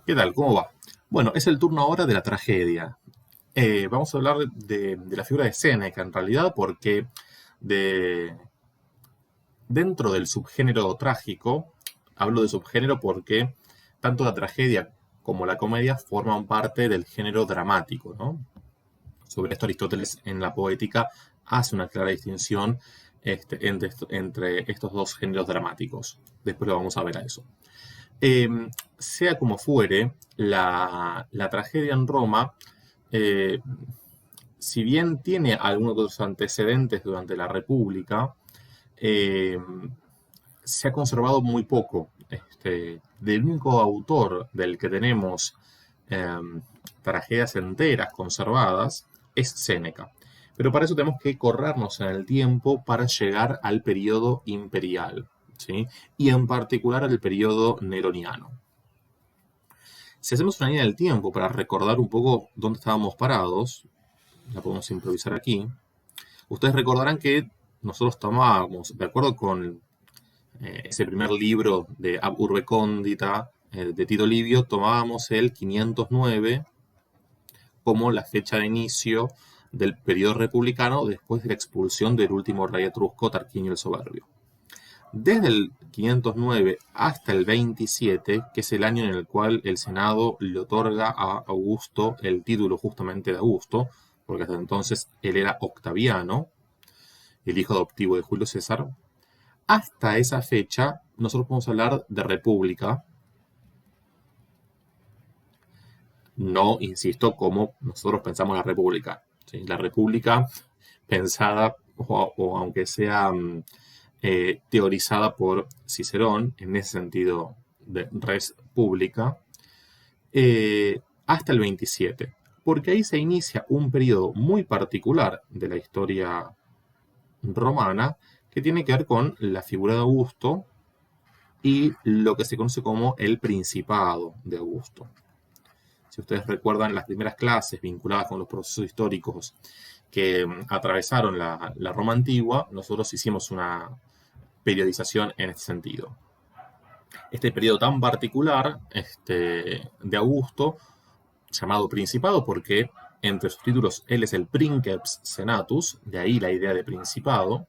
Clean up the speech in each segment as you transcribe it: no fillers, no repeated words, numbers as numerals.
¿Qué tal? ¿Cómo va? Bueno, es el turno ahora de la tragedia. Vamos a hablar de la figura de Séneca, en realidad, porque de, dentro del subgénero trágico, hablo de subgénero porque tanto la tragedia como la comedia forman parte del género dramático, ¿no? Sobre esto Aristóteles en la Poética hace una clara distinción entre estos dos géneros dramáticos. Después lo vamos a ver a eso. Eh, Sea como fuere, la tragedia en Roma, eh, si bien tiene algunos de los antecedentes durante la República, eh, se ha conservado muy poco. Del único autor del que tenemos eh, tragedias enteras conservadas es Séneca. Pero para eso tenemos que corrernos en el tiempo para llegar al periodo imperial, ¿sí? Y en particular al periodo neroniano. Si hacemos una línea del tiempo para recordar un poco dónde estábamos parados, la podemos improvisar aquí. Ustedes recordarán que nosotros tomábamos, de acuerdo con ese primer libro de Ab Urbe Condita de Tito Livio, tomábamos el 509 como la fecha de inicio del periodo republicano después de la expulsión del último rey etrusco, Tarquinio el Soberbio. Desde el 509 hasta el 27, que es el año en el cual el Senado le otorga a Augusto el título justamente de Augusto, porque hasta entonces él era Octaviano, el hijo adoptivo de Julio César, hasta esa fecha nosotros podemos hablar de república, no, insisto, como nosotros pensamos la república. ¿Sí? La república pensada, o aunque sea teorizada por Cicerón, en ese sentido de res pública, hasta el 27, porque ahí se inicia un periodo muy particular de la historia romana que tiene que ver con la figura de Augusto y lo que se conoce como el Principado de Augusto. Si ustedes recuerdan las primeras clases vinculadas con los procesos históricos que atravesaron la Roma antigua, nosotros hicimos una periodización en este sentido. Este periodo tan particular de Augusto, llamado Principado porque entre sus títulos él es el Princeps Senatus, de ahí la idea de Principado.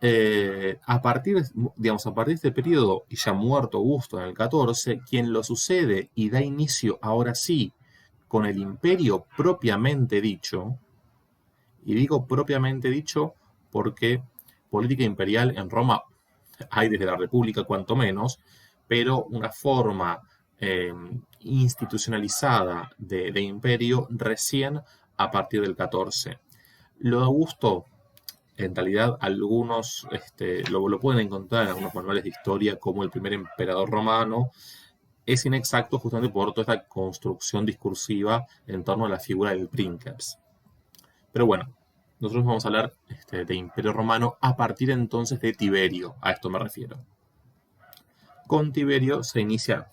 A partir de este periodo, y ya muerto Augusto en el 14, quien lo sucede y da inicio ahora sí con el imperio propiamente dicho, y digo propiamente dicho porque política imperial en Roma hay desde la República cuanto menos, pero una forma eh, institucionalizada de imperio recién a partir del 14. Lo de Augusto, en realidad, algunos lo pueden encontrar en algunos manuales de historia como el primer emperador romano. Es inexacto justamente por toda esta construcción discursiva en torno a la figura del princeps. Pero bueno, nosotros vamos a hablar de Imperio Romano a partir entonces de Tiberio, a esto me refiero. Con Tiberio se inicia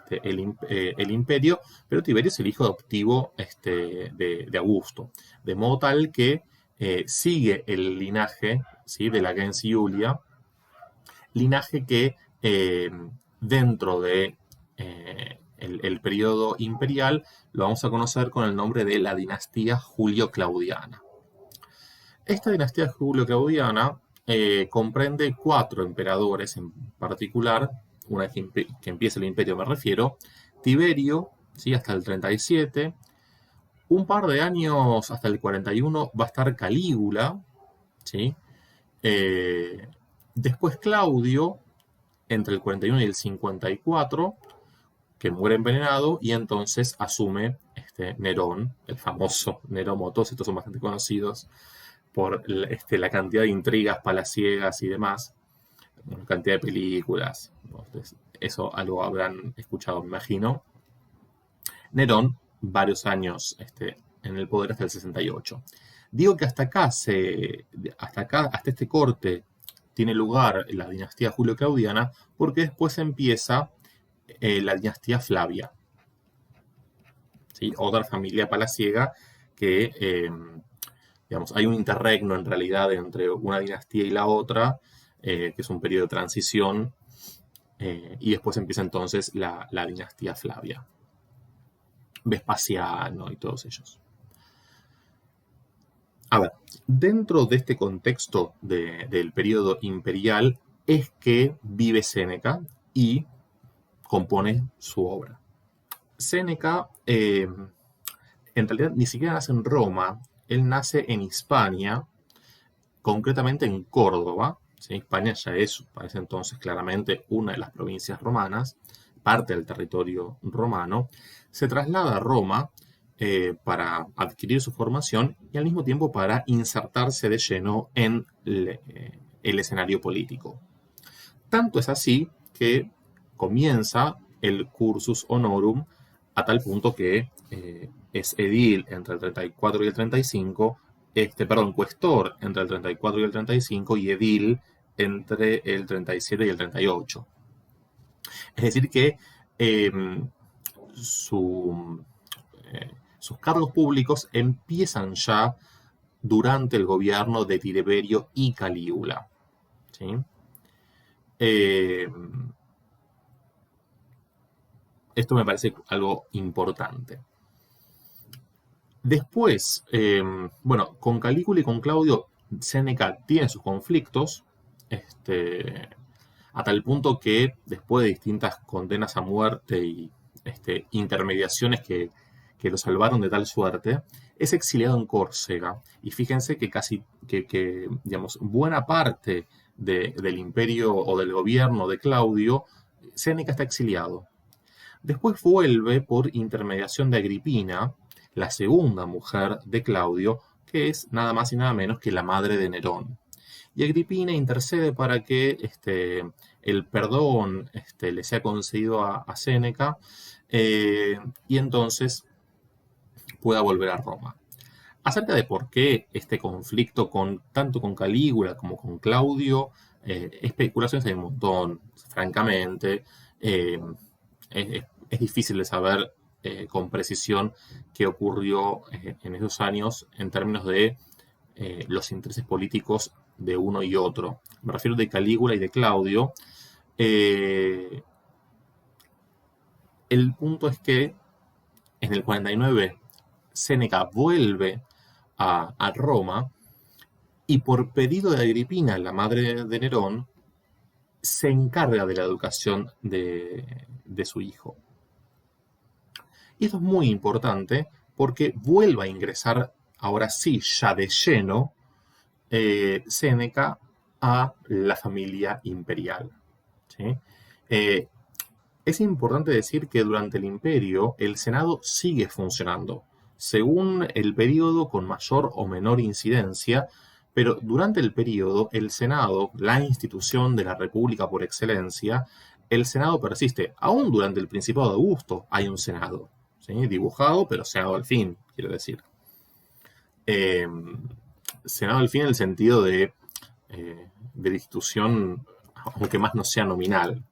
el imperio, pero Tiberio es el hijo adoptivo de Augusto, de modo tal que sigue el linaje, ¿sí?, de la gens Iulia, linaje que dentro de el periodo imperial lo vamos a conocer con el nombre de la dinastía Julio-Claudiana. Esta dinastía Julio-Claudiana comprende 4 emperadores en particular, una vez que empieza el imperio me refiero, Tiberio, ¿sí?, hasta el 37, un par de años hasta el 41 va a estar Calígula, ¿sí? Eh, Después Claudio, entre el 41 y el 54, que muere envenenado, y entonces asume Nerón, el famoso Nerón. Todos estos son bastante conocidos por la cantidad de intrigas palaciegas y demás, una cantidad de películas, ¿no? Entonces, eso algo habrán escuchado, me imagino. Nerón, varios años en el poder hasta el 68. Digo que hasta este corte tiene lugar la dinastía Julio-Claudiana, porque después empieza la dinastía Flavia, ¿sí? Otra familia palaciega que, digamos, hay un interregno en realidad entre una dinastía y la otra, que es un periodo de transición y después empieza entonces la dinastía Flavia, Vespasiano y todos ellos. A ver, dentro de este contexto del periodo imperial es que vive Séneca y compone su obra. Séneca, en realidad, ni siquiera nace en Roma, él nace en Hispania, concretamente en Córdoba. ¿Sí? Hispania ya es, para ese entonces, claramente una de las provincias romanas, parte del territorio romano. Se traslada a Roma para adquirir su formación y al mismo tiempo para insertarse de lleno en el escenario político. Tanto es así que comienza el cursus honorum a tal punto que es edil entre el 34 y el 35, cuestor entre el 34 y el 35 y edil entre el 37 y el 38. Es decir que eh, su, sus cargos públicos empiezan ya durante el gobierno de Tiberio y Calígula. ¿Sí? Esto me parece algo importante. Después, con Calígula y con Claudio, Séneca tiene sus conflictos, a tal punto que después de distintas condenas a muerte y intermediaciones que lo salvaron de tal suerte, es exiliado en Córcega. Y fíjense que digamos, buena parte del imperio o del gobierno de Claudio, Séneca está exiliado. Después vuelve por intermediación de Agripina, la segunda mujer de Claudio, que es nada más y nada menos que la madre de Nerón. Y Agripina intercede para que el perdón le sea concedido a Séneca y entonces pueda volver a Roma. Acerca de por qué este conflicto tanto con Calígula como con Claudio, especulaciones hay un montón, francamente. Es difícil de saber con precisión qué ocurrió en esos años en términos de los intereses políticos de uno y otro. Me refiero de Calígula y de Claudio. El punto es que en el 49 Séneca vuelve a Roma y por pedido de Agripina, la madre de Nerón, se encarga de la educación de su hijo. Y esto es muy importante porque vuelve a ingresar, ahora sí, ya de lleno, Séneca a la familia imperial. ¿Sí? Es importante decir que durante el imperio el Senado sigue funcionando, según el periodo con mayor o menor incidencia, pero durante el periodo el Senado, la institución de la República por excelencia, el Senado persiste. Aún durante el Principado de Augusto hay un Senado, ¿sí? Dibujado, pero Senado al fin, quiero decir. Senado al fin en el sentido de la institución, aunque más no sea nominal.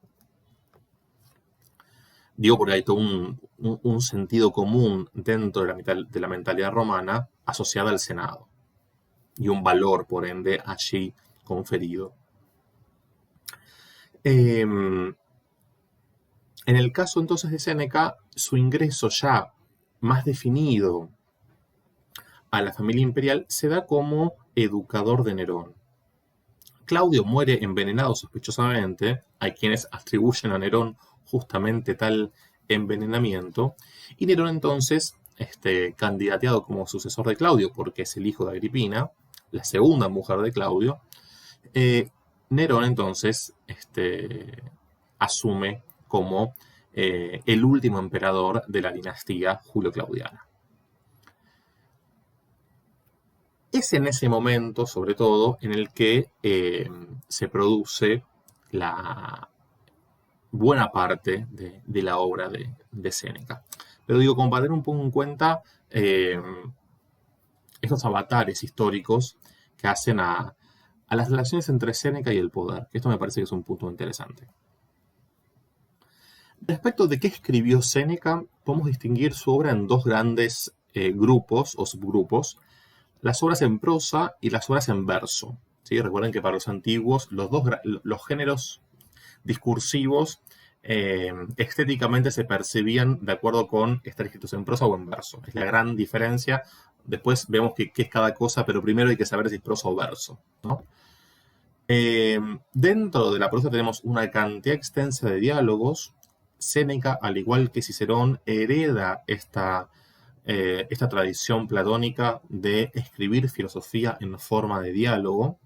Digo porque hay todo un sentido común dentro de la mentalidad romana asociada al Senado y un valor, por ende, allí conferido. En el caso entonces de Séneca, su ingreso ya más definido a la familia imperial se da como educador de Nerón. Claudio muere envenenado sospechosamente, hay quienes atribuyen a Nerón justamente tal envenenamiento, y Nerón entonces, candidateado como sucesor de Claudio, porque es el hijo de Agripina, la segunda mujer de Claudio, Nerón entonces asume como el último emperador de la dinastía julio-claudiana. Es en ese momento, sobre todo, en el que se produce la buena parte de la obra de Séneca. Pero digo, como para tener un poco en cuenta estos avatares históricos que hacen a las relaciones entre Séneca y el poder. Esto me parece que es un punto interesante. Respecto de qué escribió Séneca, podemos distinguir su obra en dos grandes grupos o subgrupos: las obras en prosa y las obras en verso. ¿Sí? Recuerden que para los antiguos los géneros discursivos estéticamente se percibían de acuerdo con estar escritos en prosa o en verso. Es la gran diferencia. Después vemos qué es cada cosa, pero primero hay que saber si es prosa o verso, ¿no? Dentro de la prosa tenemos una cantidad extensa de diálogos. Séneca, al igual que Cicerón, hereda esta tradición platónica de escribir filosofía en forma de diálogo.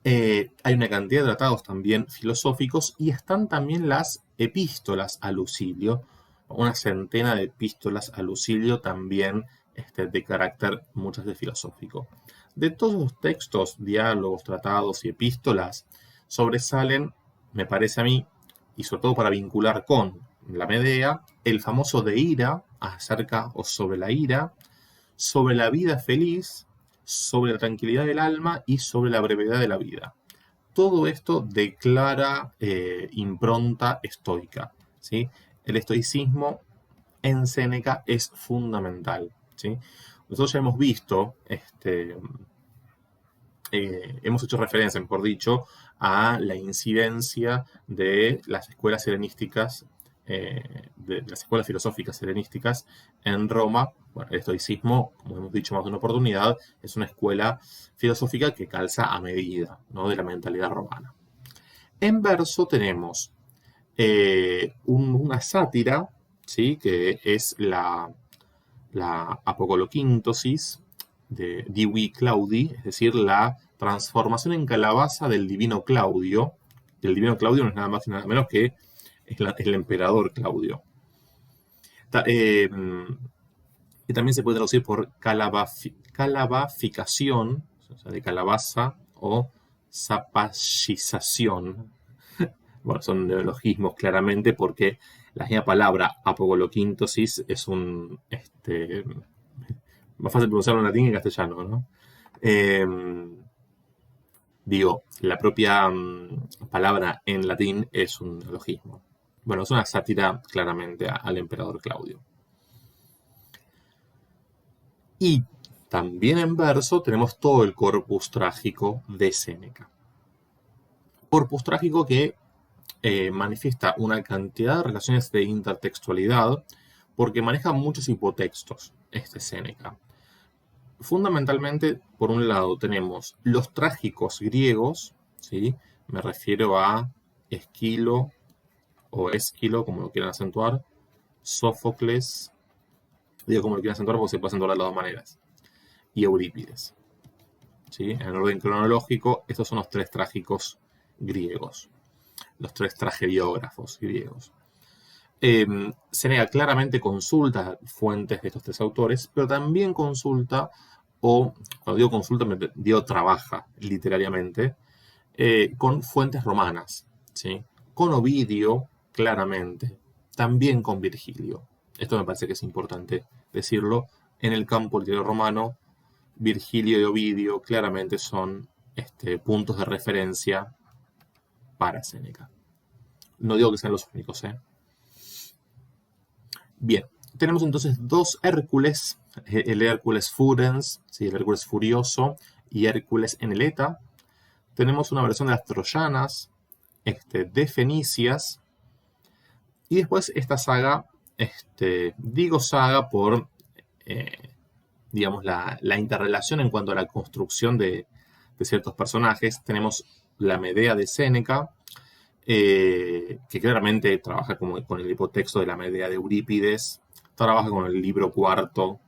Hay una cantidad de tratados también filosóficos y están también las epístolas a Lucilio, una centena de epístolas a Lucilio también de carácter muchas veces filosófico. De todos los textos, diálogos, tratados y epístolas, sobresalen, me parece a mí, y sobre todo para vincular con la Medea, el famoso De ira, acerca o sobre la ira, sobre la vida feliz, sobre la tranquilidad del alma y sobre la brevedad de la vida. Todo esto declara impronta estoica, ¿sí? El estoicismo en Séneca es fundamental, ¿sí? Nosotros ya hemos visto, hemos hecho referencia, mejor dicho, a la incidencia de las escuelas helenísticas, de las escuelas filosóficas helenísticas en Roma. Bueno, el estoicismo, como hemos dicho más de una oportunidad, es una escuela filosófica que calza a medida, ¿no?, de la mentalidad romana. En verso tenemos una sátira, ¿sí?, que es la apocoloquíntosis de Divi Claudi, es decir, la transformación en calabaza del divino Claudio. El divino Claudio no es nada más y nada menos que el emperador Claudio. Y también se puede traducir por calabaficación, o sea, de calabaza, o zapallización. Bueno, son neologismos claramente porque la misma palabra apocoloquíntosis es más fácil pronunciarlo en latín que en castellano, ¿no? La propia palabra en latín es un neologismo. Bueno, es una sátira claramente al emperador Claudio. Y también en verso tenemos todo el corpus trágico de Séneca. Corpus trágico que manifiesta una cantidad de relaciones de intertextualidad porque maneja muchos hipotextos Séneca. Fundamentalmente, por un lado, tenemos los trágicos griegos, ¿sí? Me refiero a Esquilo o Esquilo, como lo quieran acentuar, Sófocles, digo como lo quieran acentuar porque se puede acentuar de las dos maneras, y Eurípides. ¿Sí? En el orden cronológico, estos son los tres trágicos griegos, los tres tragediógrafos griegos. Séneca claramente consulta fuentes de estos tres autores, pero también consulta, o cuando digo consulta, trabaja literariamente, con fuentes romanas, ¿sí? Con Ovidio, claramente, también con Virgilio. Esto me parece que es importante decirlo. En el campo literario romano, Virgilio y Ovidio claramente son puntos de referencia para Séneca. No digo que sean los únicos, ¿eh? Bien, tenemos entonces dos Hércules, el Hércules Furens, ¿sí?, el Hércules Furioso, y Hércules en el Eta. Tenemos una versión de las Troyanas, de Fenicias, y después esta saga, digo saga por, digamos, la interrelación en cuanto a la construcción de ciertos personajes. Tenemos la Medea de Séneca, que claramente trabaja con el hipotexto de la Medea de Eurípides, trabaja con el libro cuarto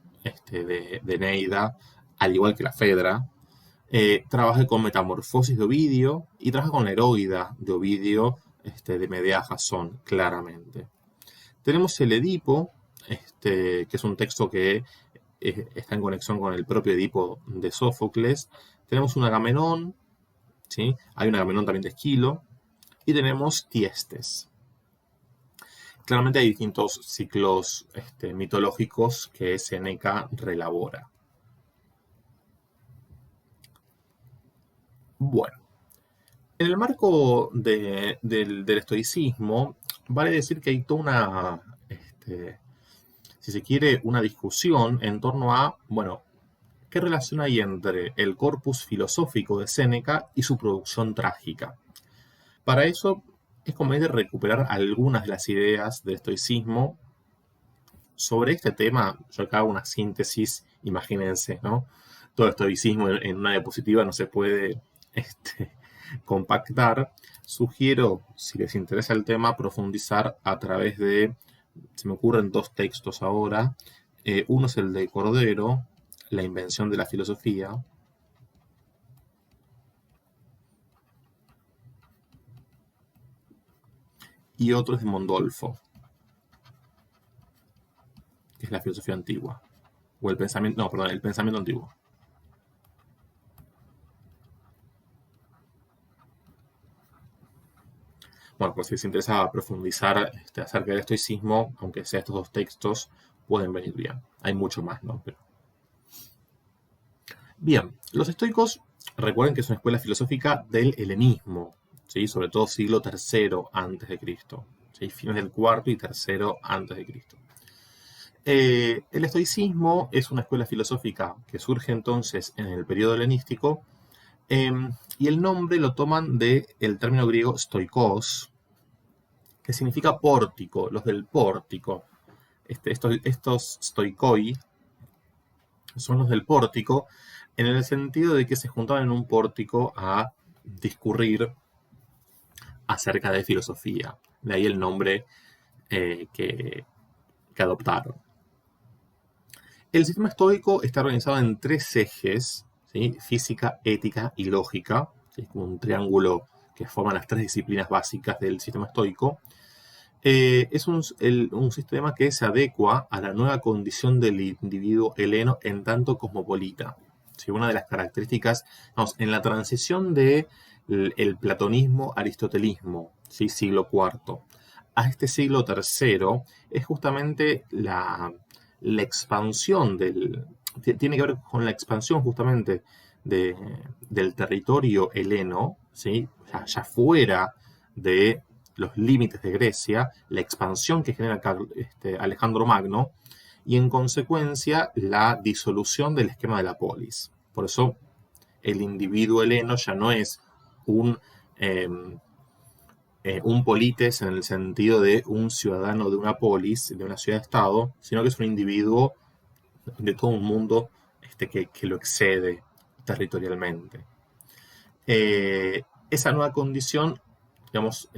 de Neida, al igual que la Fedra, trabaja con Metamorfosis de Ovidio y trabaja con la Heroída de Ovidio, de Medea Jasón, claramente. Tenemos el Edipo, que es un texto que está en conexión con el propio Edipo de Sófocles. Tenemos un Agamenón, ¿sí? Hay un Agamenón también de Esquilo. Y tenemos Tiestes. Claramente hay distintos ciclos mitológicos que Séneca relabora. Bueno, en el marco del estoicismo, vale decir que hay toda una, si se quiere, una discusión en torno a, bueno, ¿qué relación hay entre el corpus filosófico de Séneca y su producción trágica? Para eso es conveniente recuperar algunas de las ideas del estoicismo. Sobre este tema, yo acá hago una síntesis, imagínense, ¿no? Todo el estoicismo en una diapositiva no se puede compactar. Sugiero, si les interesa el tema, profundizar a través de, se me ocurren dos textos ahora. Uno es el de Cordero, La invención de la filosofía, y otro es de Mondolfo, que es la filosofía antigua, o el pensamiento, no, perdón, el pensamiento antiguo. Bueno, pues si les interesa profundizar acerca del estoicismo, aunque sea estos dos textos, pueden venir bien. Hay mucho más, ¿no? Pero... Bien, los estoicos, recuerden que es una escuela filosófica del helenismo, ¿sí? Sobre todo siglo III antes de Cristo, ¿sí? Fines del cuarto y tercero antes de Cristo. El estoicismo es una escuela filosófica que surge entonces en el periodo helenístico, y el nombre lo toman del término griego stoikos, que significa pórtico, los del pórtico. Estos stoikoi son los del pórtico, en el sentido de que se juntaban en un pórtico a discurrir acerca de filosofía. De ahí el nombre que adoptaron. El sistema estoico está organizado en tres ejes, ¿sí? Física, ética y lógica, ¿sí? Como un triángulo que forman las tres disciplinas básicas del sistema estoico. Es un sistema que se adecua a la nueva condición del individuo heleno en tanto cosmopolita. ¿Sí? Una de las características, vamos, en la transición del platonismo aristotelismo, ¿sí? Siglo IV, a este siglo III, es justamente la expansión tiene que ver con la expansión justamente del territorio heleno, ¿sí? Ya fuera de los límites de Grecia, la expansión que genera Alejandro Magno, y en consecuencia la disolución del esquema de la polis. Por eso el individuo heleno ya no es un, eh, un polites en el sentido de un ciudadano de una polis, de una ciudad-estado, sino que es un individuo de todo un mundo que lo excede territorialmente. Esa nueva condición, digamos,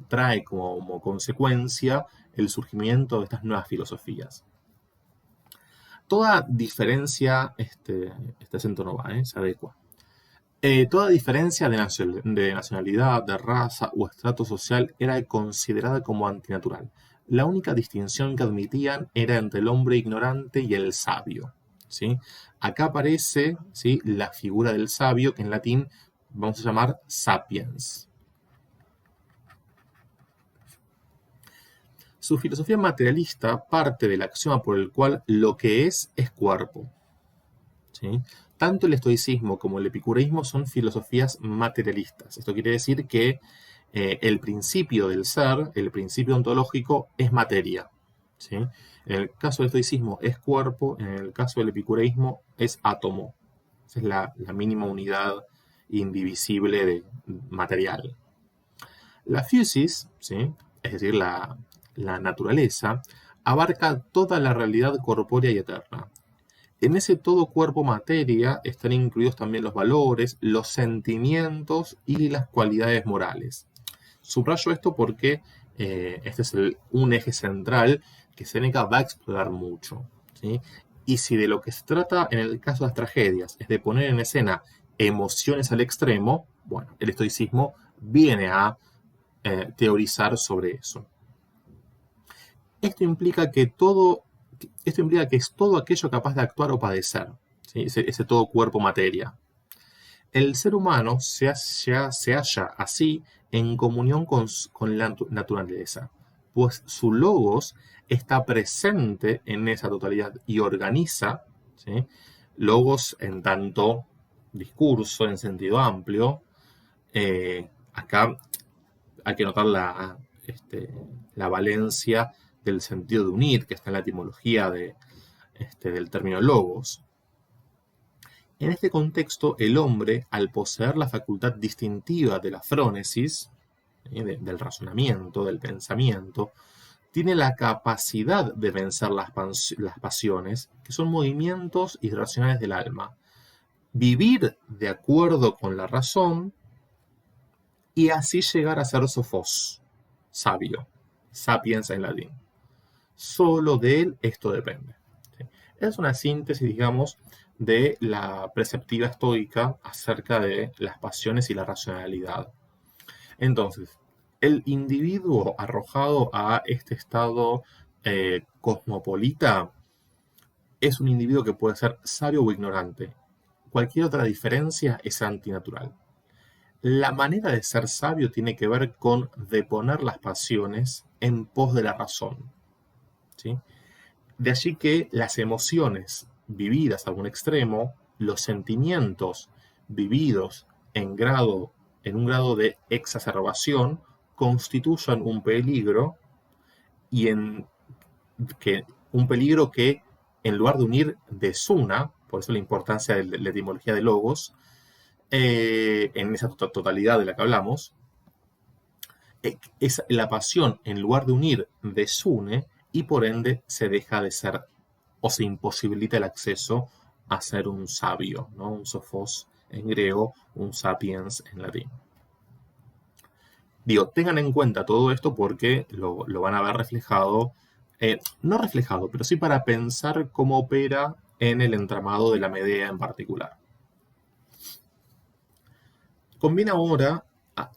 trae como consecuencia el surgimiento de estas nuevas filosofías. Toda diferencia, este acento no va, se adecua. Toda diferencia de nacionalidad, de raza o estrato social era considerada como antinatural. La única distinción que admitían era entre el hombre ignorante y el sabio, ¿sí? Acá aparece, ¿sí?, la figura del sabio, que en latín vamos a llamar sapiens. Su filosofía materialista parte del axioma por el cual lo que es cuerpo, ¿sí? Tanto el estoicismo como el epicureísmo son filosofías materialistas. Esto quiere decir que el principio del ser, el principio ontológico, es materia, ¿sí? En el caso del estoicismo es cuerpo, en el caso del epicureísmo es átomo. Esa es la mínima unidad indivisible de material. La physis, ¿sí?, es decir, la naturaleza, abarca toda la realidad corpórea y eterna. En ese todo cuerpo materia están incluidos también los valores, los sentimientos y las cualidades morales. Subrayo esto porque este es un eje central que Séneca va a explorar mucho, ¿sí? Y si de lo que se trata en el caso de las tragedias es de poner en escena emociones al extremo, bueno, el estoicismo viene a teorizar sobre eso. Esto implica que es todo aquello capaz de actuar o padecer, ¿sí? Ese todo cuerpo materia. El ser humano se halla así en comunión con la naturaleza, pues su logos está presente en esa totalidad y organiza, ¿sí?, logos en tanto discurso en sentido amplio. Acá hay que notar la valencia del sentido de unir, que está en la etimología del término logos. En este contexto, el hombre, al poseer la facultad distintiva de la frónesis, del razonamiento, del pensamiento, tiene la capacidad de vencer las pasiones, que son movimientos irracionales del alma. Vivir de acuerdo con la razón y así llegar a ser sofos, sabio, sapiens en latín. Solo de él esto depende. ¿Sí? Es una síntesis, digamos, de la preceptiva estoica acerca de las pasiones y la racionalidad. Entonces, el individuo arrojado a este estado cosmopolita es un individuo que puede ser sabio o ignorante. Cualquier otra diferencia es antinatural. La manera de ser sabio tiene que ver con deponer las pasiones en pos de la razón. ¿Sí? De allí que las emociones vividas a un extremo, los sentimientos vividos en un grado de exacerbación, constituyan un peligro y un peligro que en lugar de unir desuna, por eso la importancia de la etimología de logos, en esa totalidad de la que hablamos, es la pasión en lugar de unir desune y por ende se deja de ser o se imposibilita el acceso a ser un sabio, ¿no? Un sofos en griego, un sapiens en latín. Digo, tengan en cuenta todo esto porque lo van a ver reflejado, no reflejado, pero sí para pensar cómo opera en el entramado de la Medea en particular. Conviene ahora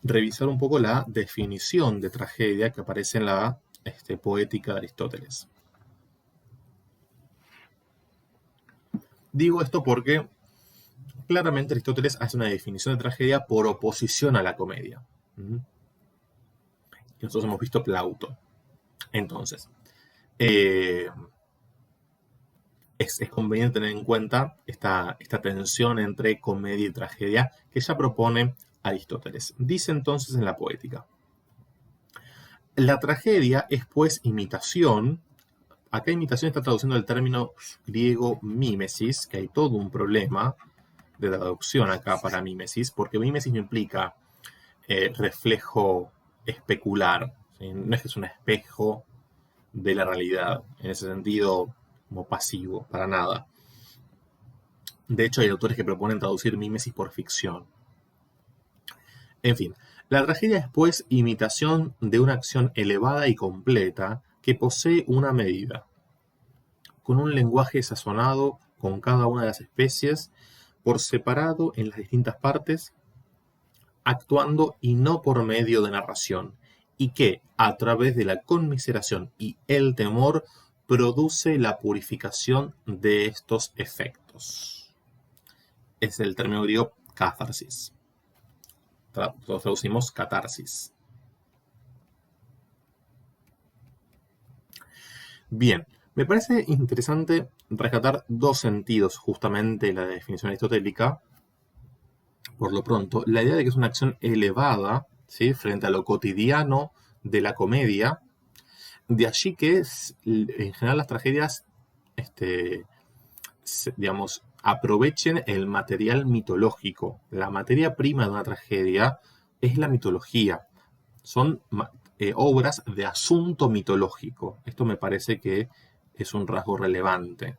revisar un poco la definición de tragedia que aparece en la Poética de Aristóteles. Digo esto porque claramente Aristóteles hace una definición de tragedia por oposición a la comedia. Nosotros hemos visto Plauto. Entonces, es conveniente tener en cuenta esta tensión entre comedia y tragedia que ya propone Aristóteles. Dice entonces en la Poética: la tragedia es pues imitación. Acá imitación está traduciendo el término griego mímesis, que hay todo un problema de traducción acá para mímesis, porque mímesis no implica reflejo especular, ¿sí? No es que es un espejo de la realidad, en ese sentido como pasivo, para nada. De hecho, hay autores que proponen traducir mímesis por ficción. En fin, la tragedia es pues imitación de una acción elevada y completa que posee una medida, con un lenguaje sazonado con cada una de las especies, por separado en las distintas partes, actuando y no por medio de narración, y que, a través de la conmiseración y el temor, produce la purificación de estos efectos. Es el término griego catharsis. Traducimos catarsis. Bien, me parece interesante rescatar dos sentidos justamente en la definición aristotélica. Por lo pronto, la idea de que es una acción elevada, ¿sí?, frente a lo cotidiano de la comedia. De allí que en general las tragedias, digamos, aprovechen el material mitológico. La materia prima de una tragedia es la mitología. Son obras de asunto mitológico. Esto me parece que es un rasgo relevante.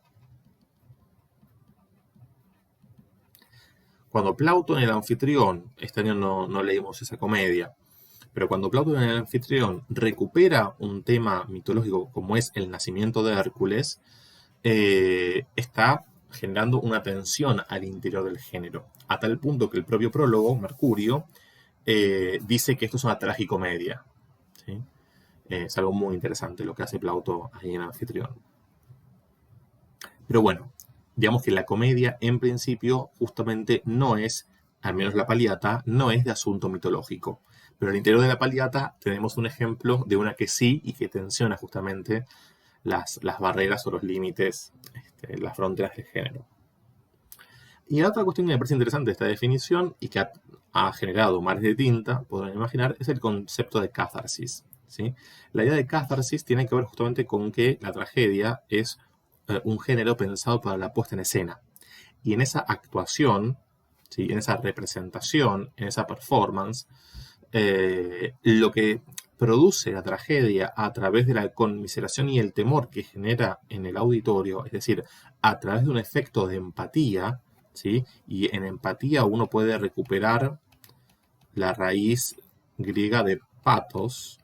Cuando Plauto en el Anfitrión, este año no leímos esa comedia, pero cuando Plauto en el Anfitrión recupera un tema mitológico como es el nacimiento de Hércules, está generando una tensión al interior del género, a tal punto que el propio prólogo, Mercurio, dice que esto es una tragicomedia. ¿Sí? Es algo muy interesante lo que hace Plauto ahí en el Anfitrión. Pero bueno, digamos que la comedia en principio justamente no es, al menos la Paliata, no es de asunto mitológico. Pero al interior de la Paliata tenemos un ejemplo de una que sí y que tensiona justamente las barreras o los límites, las fronteras del género. Y la otra cuestión que me parece interesante de esta definición y que ha generado mares de tinta, podrán imaginar, es el concepto de catharsis. ¿Sí? La idea de catharsis tiene que ver justamente con que la tragedia es un género pensado para la puesta en escena. Y en esa actuación, ¿sí?, en esa representación, en esa performance, lo que produce la tragedia a través de la conmiseración y el temor que genera en el auditorio, es decir, a través de un efecto de empatía, ¿sí? Y en empatía uno puede recuperar la raíz griega de pathos,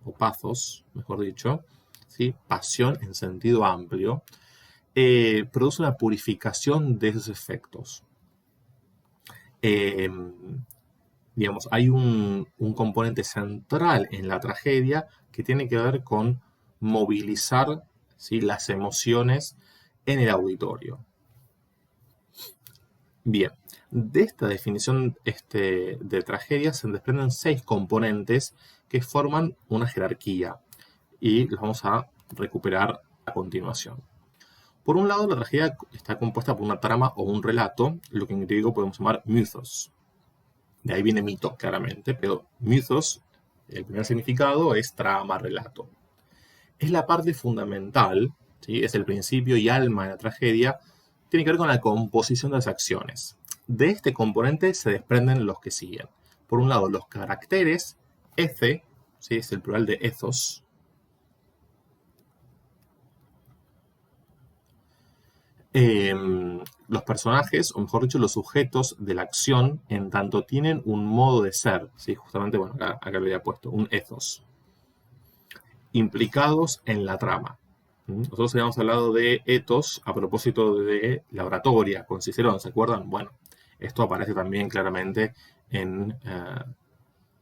o pathos, mejor dicho, ¿sí? Pasión en sentido amplio, produce una purificación de esos efectos. Digamos, hay un componente central en la tragedia que tiene que ver con movilizar, ¿sí?, las emociones en el auditorio. Bien, de esta definición de tragedia se desprenden 6 componentes que forman una jerarquía y los vamos a recuperar a continuación. Por un lado, la tragedia está compuesta por una trama o un relato, lo que en griego podemos llamar mythos. De ahí viene mito, claramente, pero mythos, el primer significado es trama, relato. Es la parte fundamental, ¿sí? Es el principio y alma de la tragedia, tiene que ver con la composición de las acciones. De este componente se desprenden los que siguen. Por un lado, los caracteres, eth, ¿sí?, es el plural de ethos. Los personajes, o mejor dicho, los sujetos de la acción, en tanto tienen un modo de ser, ¿sí? Justamente, bueno, acá lo había puesto, un ethos, implicados en la trama. Nosotros habíamos hablado de ethos a propósito de la oratoria con Cicerón, ¿se acuerdan? Bueno, esto aparece también claramente en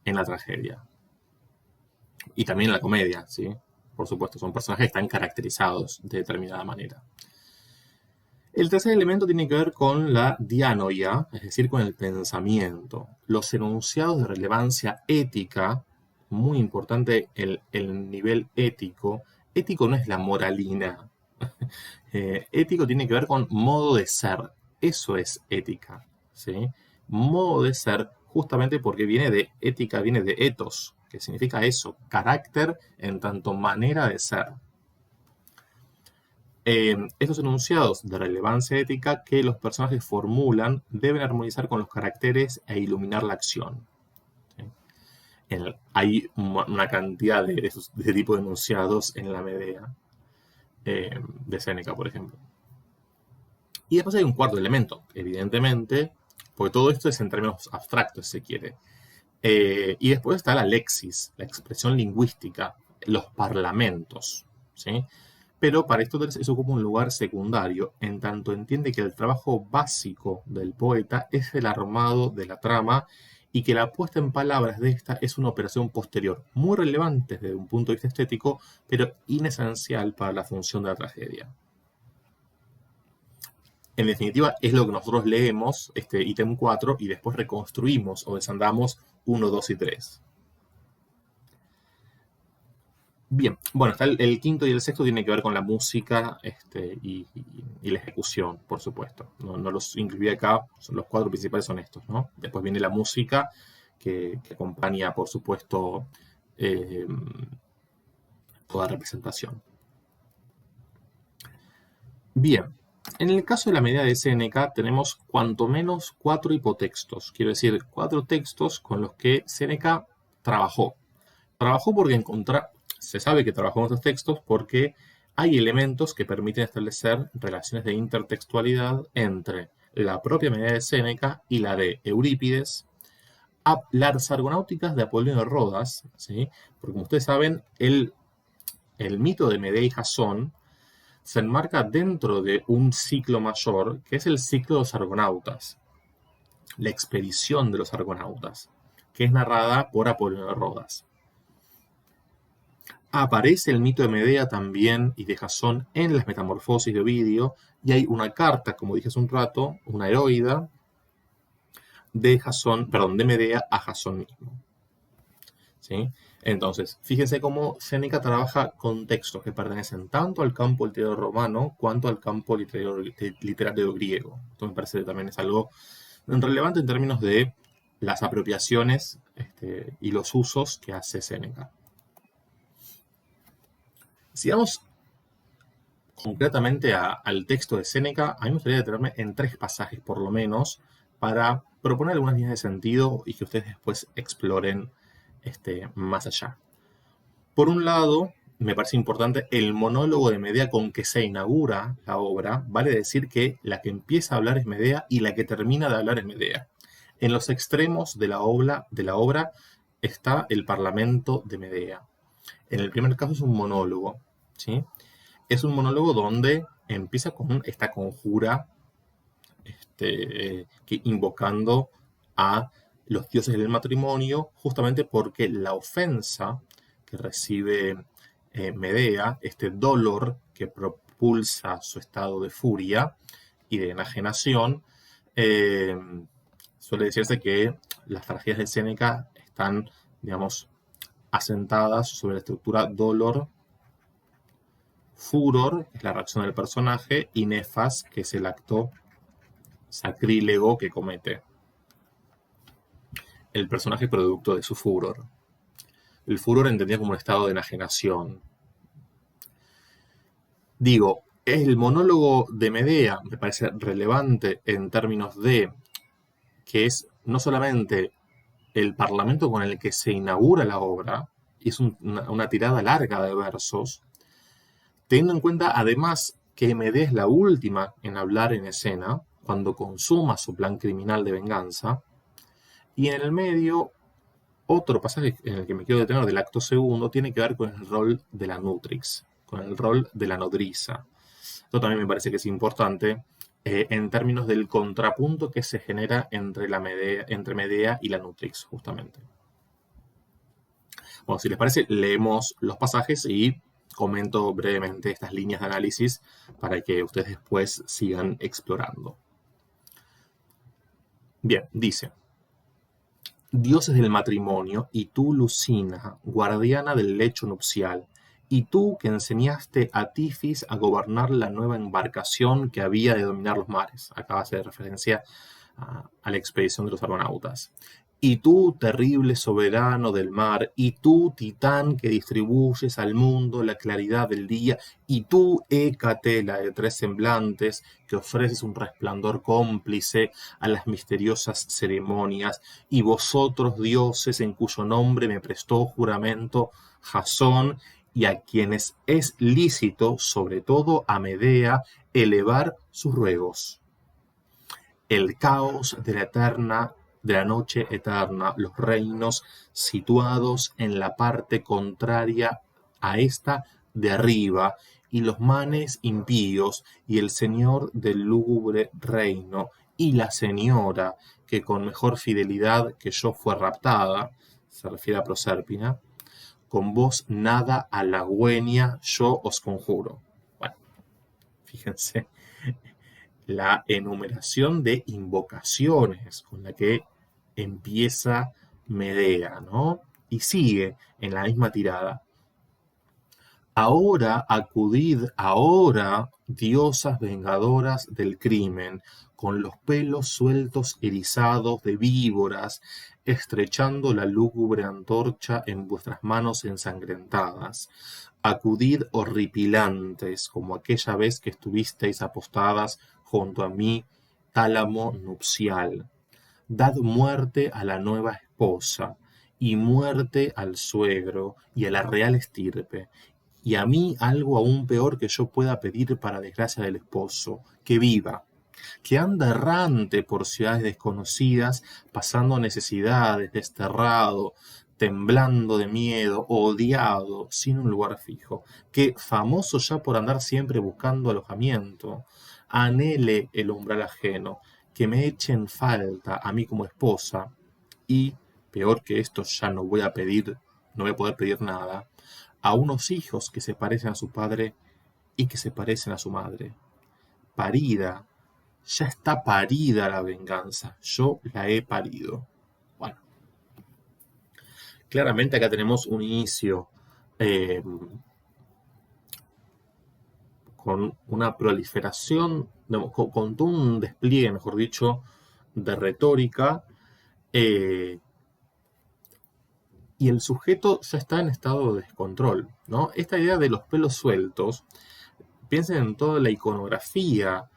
la tragedia. Y también en la comedia, ¿sí? Por supuesto, son personajes que están caracterizados de determinada manera. El tercer elemento tiene que ver con la dianoia, es decir, con el pensamiento. Los enunciados de relevancia ética, muy importante el nivel ético. Ético no es la moralina. Ético tiene que ver con modo de ser. Eso es ética, ¿sí? Modo de ser, justamente porque viene de ética, viene de ethos, que significa eso, carácter en tanto manera de ser. Estos enunciados de relevancia ética que los personajes formulan deben armonizar con los caracteres e iluminar la acción. ¿Sí? Hay una cantidad de tipo de enunciados en la Medea, de Séneca, por ejemplo. Y después hay un cuarto elemento, evidentemente, porque todo esto es en términos abstractos, si se quiere. Y después está la lexis, la expresión lingüística, los parlamentos, ¿sí? Pero para Aristóteles eso ocupa un lugar secundario, en tanto entiende que el trabajo básico del poeta es el armado de la trama y que la puesta en palabras de esta es una operación posterior, muy relevante desde un punto de vista estético, pero inesencial para la función de la tragedia. En definitiva, es lo que nosotros leemos, este ítem 4, y después reconstruimos o desandamos 1, 2 y 3. Bien, bueno, está el quinto y el sexto tiene que ver con la música y la ejecución, por supuesto. No los incluí acá, los 4 principales son estos, ¿no? Después viene la música que acompaña, por supuesto, toda representación. Bien, en el caso de la Medea de Séneca tenemos cuanto menos 4 hipotextos, quiero decir, 4 textos con los que Séneca trabajó. Trabajó porque se sabe que trabajó en estos textos porque hay elementos que permiten establecer relaciones de intertextualidad entre la propia Medea de Séneca y la de Eurípides, las argonáuticas de Apolonio de Rodas, ¿sí? Porque como ustedes saben, el mito de Medea y Jasón se enmarca dentro de un ciclo mayor, que es el ciclo de los argonautas, la expedición de los argonautas, que es narrada por Apolonio de Rodas. Aparece el mito de Medea también y de Jasón en las Metamorfosis de Ovidio, y hay una carta, como dije hace un rato, una heroída de Medea a Jasón mismo. ¿Sí? Entonces, fíjense cómo Séneca trabaja con textos que pertenecen tanto al campo literario romano cuanto al campo literario griego. Esto me parece que también es algo relevante en términos de las apropiaciones y los usos que hace Séneca. Si vamos concretamente al texto de Séneca, a mí me gustaría detenerme en 3 pasajes por lo menos para proponer algunas líneas de sentido y que ustedes después exploren más allá. Por un lado, me parece importante el monólogo de Medea con que se inaugura la obra. Vale decir que la que empieza a hablar es Medea y la que termina de hablar es Medea. En los extremos de la obra está el parlamento de Medea. En el primer caso es un monólogo, ¿sí? Es un monólogo donde empieza con esta conjura invocando a los dioses del matrimonio, justamente porque la ofensa que recibe Medea, este dolor que propulsa su estado de furia y de enajenación, eh, suele decirse que las tragedias de Séneca están, digamos, asentadas sobre la estructura dolor, furor, que es la reacción del personaje, y nefas, que es el acto sacrílego que comete el personaje producto de su furor. El furor entendido como un estado de enajenación. Digo, el monólogo de Medea me parece relevante en términos de que es no solamente el parlamento con el que se inaugura la obra, y es una tirada larga de versos, teniendo en cuenta además que Medea es la última en hablar en escena, cuando consuma su plan criminal de venganza, y en el medio, otro pasaje en el que me quiero detener del acto segundo tiene que ver con el rol de la nutrix, con el rol de la nodriza. Esto también me parece que es importante en términos del contrapunto que se genera entre Medea y la nutrix, justamente. Bueno, si les parece, leemos los pasajes y comento brevemente estas líneas de análisis para que ustedes después sigan explorando. Bien, dice: dioses del matrimonio, y tú, Lucina, guardiana del lecho nupcial, y tú que enseñaste a Tifis a gobernar la nueva embarcación que había de dominar los mares. Acá hace referencia a la expedición de los argonautas. Y tú, terrible soberano del mar, y tú, titán que distribuyes al mundo la claridad del día, y tú, Hécate, la de tres semblantes, que ofreces un resplandor cómplice a las misteriosas ceremonias, y vosotros, dioses, en cuyo nombre me prestó juramento Jasón, y a quienes es lícito, sobre todo a Medea, elevar sus ruegos. El caos de la noche eterna, los reinos situados en la parte contraria a esta de arriba, y los manes impíos, y el señor del lúgubre reino, y la señora, que con mejor fidelidad que yo fue raptada, se refiere a Prosérpina, con vos nada halagüeña yo os conjuro. Bueno, fíjense la enumeración de invocaciones con la que empieza Medea, ¿no? Y sigue en la misma tirada. Ahora acudid, ahora, diosas vengadoras del crimen, con los pelos sueltos erizados de víboras, estrechando la lúgubre antorcha en vuestras manos ensangrentadas. Acudid horripilantes, como aquella vez que estuvisteis apostadas junto a mi tálamo nupcial. Dad muerte a la nueva esposa, y muerte al suegro, y a la real estirpe, y a mí algo aún peor que yo pueda pedir para desgracia del esposo, que viva, que anda errante por ciudades desconocidas, pasando necesidades, desterrado, temblando de miedo, odiado, sin un lugar fijo, que, famoso ya por andar siempre buscando alojamiento, anhele el umbral ajeno, que me eche en falta a mí como esposa, y, peor que esto, ya no voy a poder pedir nada, a unos hijos que se parecen a su padre y que se parecen a su madre. Parida, ya está parida la venganza, yo la he parido. Bueno, claramente acá tenemos un inicio con una proliferación, con todo un despliegue, mejor dicho, de retórica, y el sujeto ya está en estado de descontrol, ¿no? Esta idea de los pelos sueltos, piensen en toda la iconografía,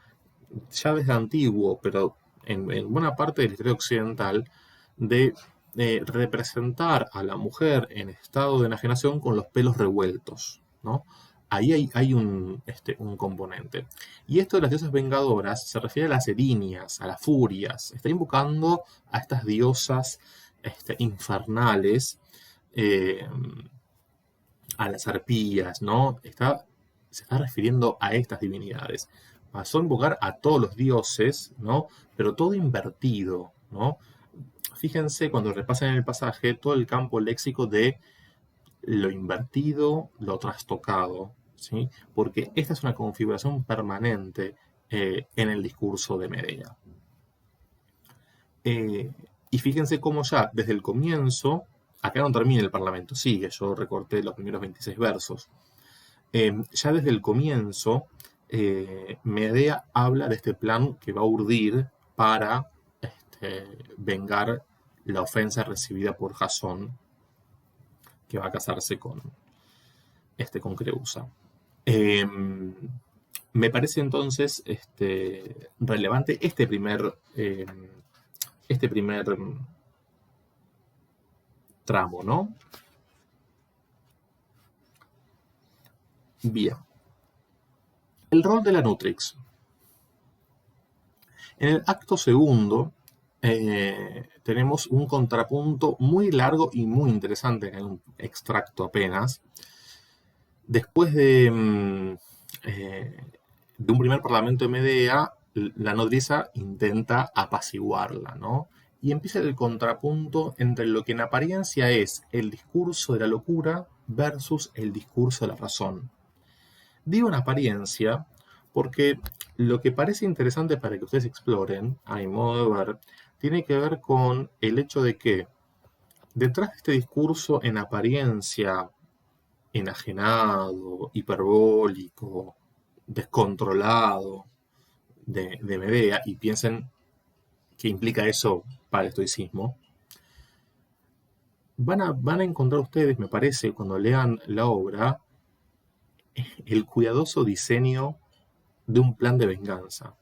ya desde antiguo, pero en buena parte de la historia occidental, de representar a la mujer en estado de enajenación con los pelos revueltos, ¿no? Ahí hay un componente. Y esto de las diosas vengadoras se refiere a las erinias, a las furias. Está invocando a estas diosas infernales, eh, a las arpías, ¿no? Se está refiriendo a estas divinidades. Pasó a invocar a todos los dioses, ¿no? Pero todo invertido, ¿no? Fíjense cuando repasan el pasaje todo el campo léxico de lo invertido, lo trastocado, ¿sí? Porque esta es una configuración permanente en el discurso de Medea. Y fíjense cómo ya desde el comienzo, acá no termina el Parlamento, sigue, yo recorté los primeros 26 versos. Ya desde el comienzo, Medea habla de este plan que va a urdir para vengar la ofensa recibida por Jasón, que va a casarse con Creusa. Me parece entonces relevante este primer tramo, ¿no? Bien. El rol de la Nutrix. En el acto segundo tenemos un contrapunto muy largo y muy interesante, en un extracto apenas. Después de un primer parlamento de Medea, la nodriza intenta apaciguarla, ¿no? Y empieza el contrapunto entre lo que en apariencia es el discurso de la locura versus el discurso de la razón. Digo en apariencia porque lo que parece interesante para que ustedes exploren, a mi modo de ver, tiene que ver con el hecho de que detrás de este discurso en apariencia enajenado, hiperbólico, descontrolado de Medea, y piensen qué implica eso para el estoicismo, van a encontrar ustedes, me parece, cuando lean la obra, el cuidadoso diseño de un plan de venganza.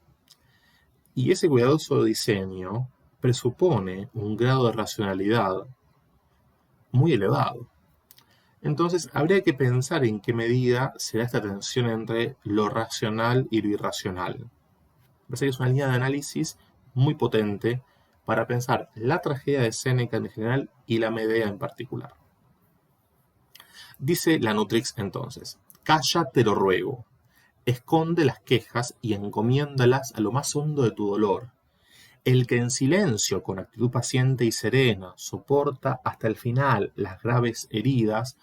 Y ese cuidadoso diseño presupone un grado de racionalidad muy elevado. Entonces, habría que pensar en qué medida se da esta tensión entre lo racional y lo irracional. Me parece que es una línea de análisis muy potente para pensar la tragedia de Séneca en general y la Medea en particular. Dice la Nutrix entonces: calla, te lo ruego. Esconde las quejas y encomiéndalas a lo más hondo de tu dolor. El que en silencio, con actitud paciente y serena, soporta hasta el final las graves heridas,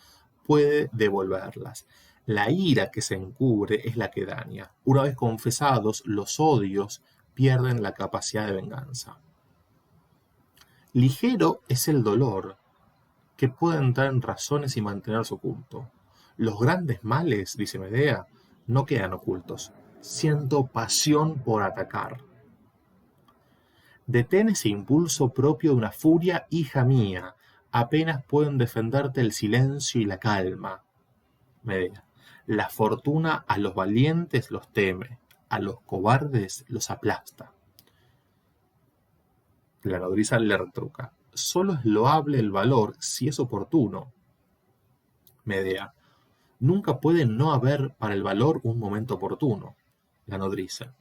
puede devolverlas. La ira que se encubre es la que daña. Una vez confesados, los odios pierden la capacidad de venganza. Ligero es el dolor que puede entrar en razones y mantenerse oculto. Los grandes males, dice Medea, no quedan ocultos. Siento pasión por atacar. Detén ese impulso propio de una furia, hija mía. Apenas pueden defenderte el silencio y la calma. Medea. La fortuna a los valientes los teme, a los cobardes los aplasta. La nodriza le retruca: solo es loable el valor si es oportuno. Medea. Nunca puede no haber para el valor un momento oportuno. La nodriza.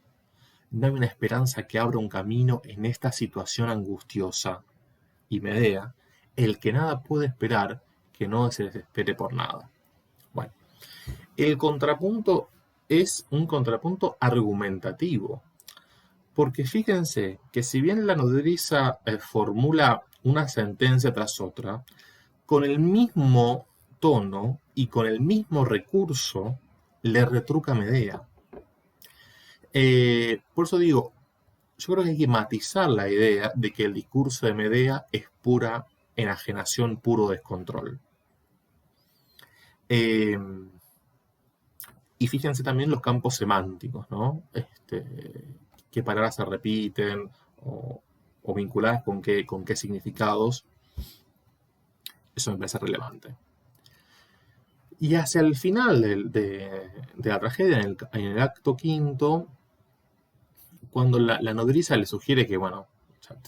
No hay una esperanza que abra un camino en esta situación angustiosa. Y Medea. El que nada puede esperar, que no se desespere por nada. Bueno, el contrapunto es un contrapunto argumentativo. Porque fíjense que si bien la nodriza formula una sentencia tras otra, con el mismo tono y con el mismo recurso le retruca Medea. Por eso digo, yo creo que hay que matizar la idea de que el discurso de Medea es pura enajenación, puro descontrol. Y fíjense también los campos semánticos, ¿no? Qué palabras se repiten o vinculadas con qué significados. Eso me parece relevante. Y hacia el final de la tragedia, en el acto quinto, cuando la nodriza le sugiere que, bueno,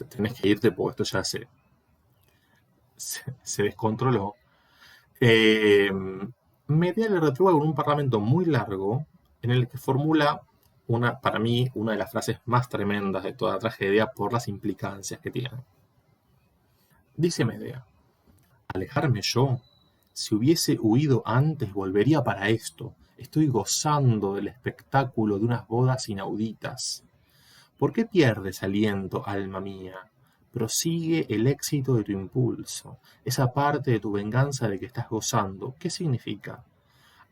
tenés que irte porque esto ya se descontroló. Medea le retruega con un parlamento muy largo en el que formula para mí, una de las frases más tremendas de toda la tragedia por las implicancias que tiene. Dice Medea: alejarme yo, si hubiese huido antes, volvería para esto. Estoy gozando del espectáculo de unas bodas inauditas. ¿Por qué pierdes aliento, alma mía? Prosigue el éxito de tu impulso, esa parte de tu venganza de que estás gozando. ¿Qué significa?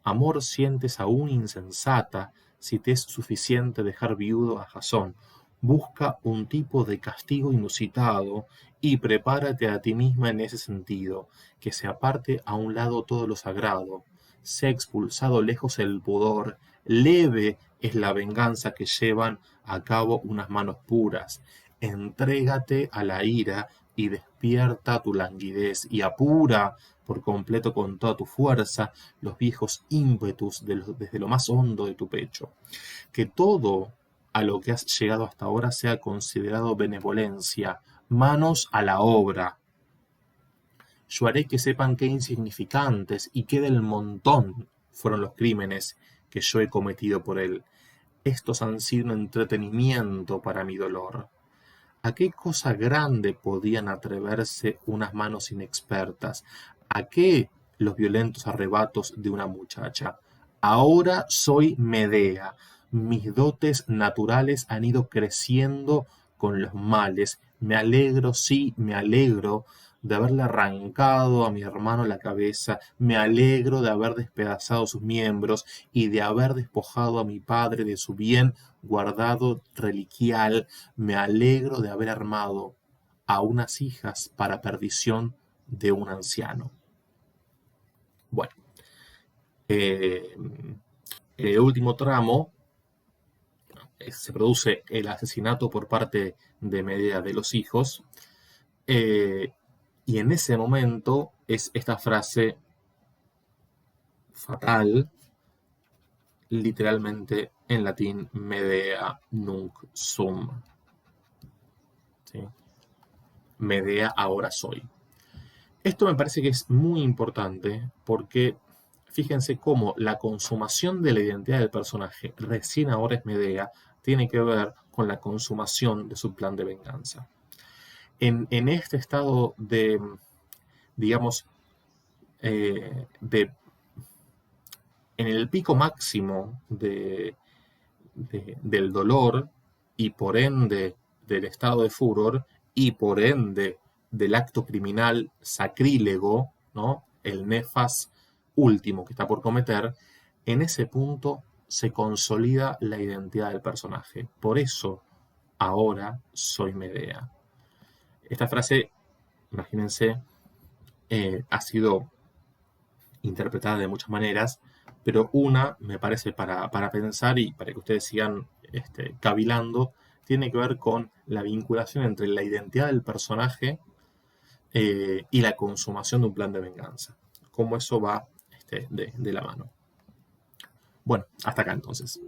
Amor sientes aún insensata, si te es suficiente dejar viudo a Jasón. Busca un tipo de castigo inusitado y prepárate a ti misma en ese sentido, que se aparte a un lado todo lo sagrado. Sé expulsado lejos el pudor, leve es la venganza que llevan a cabo unas manos puras. Entrégate a la ira y despierta tu languidez y apura por completo con toda tu fuerza los viejos ímpetus desde lo más hondo de tu pecho. Que todo a lo que has llegado hasta ahora sea considerado benevolencia. Manos a la obra. Yo haré que sepan qué insignificantes y qué del montón fueron los crímenes que yo he cometido por él. Estos han sido un entretenimiento para mi dolor. ¿A qué cosa grande podían atreverse unas manos inexpertas? ¿A qué los violentos arrebatos de una muchacha? Ahora soy Medea. Mis dotes naturales han ido creciendo con los males. Me alegro, sí, me alegro de haberle arrancado a mi hermano la cabeza, me alegro de haber despedazado sus miembros y de haber despojado a mi padre de su bien guardado reliquial, me alegro de haber armado a unas hijas para perdición de un anciano. Bueno, en el último tramo se produce el asesinato por parte de Medea de los hijos, y en ese momento es esta frase fatal, literalmente en latín, Medea nunc sum. ¿Sí? Medea ahora soy. Esto me parece que es muy importante porque fíjense cómo la consumación de la identidad del personaje, recién ahora es Medea, tiene que ver con la consumación de su plan de venganza. En este estado de, digamos, en el pico máximo del dolor y por ende del estado de furor y por ende del acto criminal sacrílego, ¿no? El nefas último que está por cometer, en ese punto se consolida la identidad del personaje. Por eso, ahora soy Medea. Esta frase, imagínense, ha sido interpretada de muchas maneras, pero una, me parece, para pensar y para que ustedes sigan cavilando, tiene que ver con la vinculación entre la identidad del personaje y la consumación de un plan de venganza. Cómo eso va de la mano. Bueno, hasta acá entonces.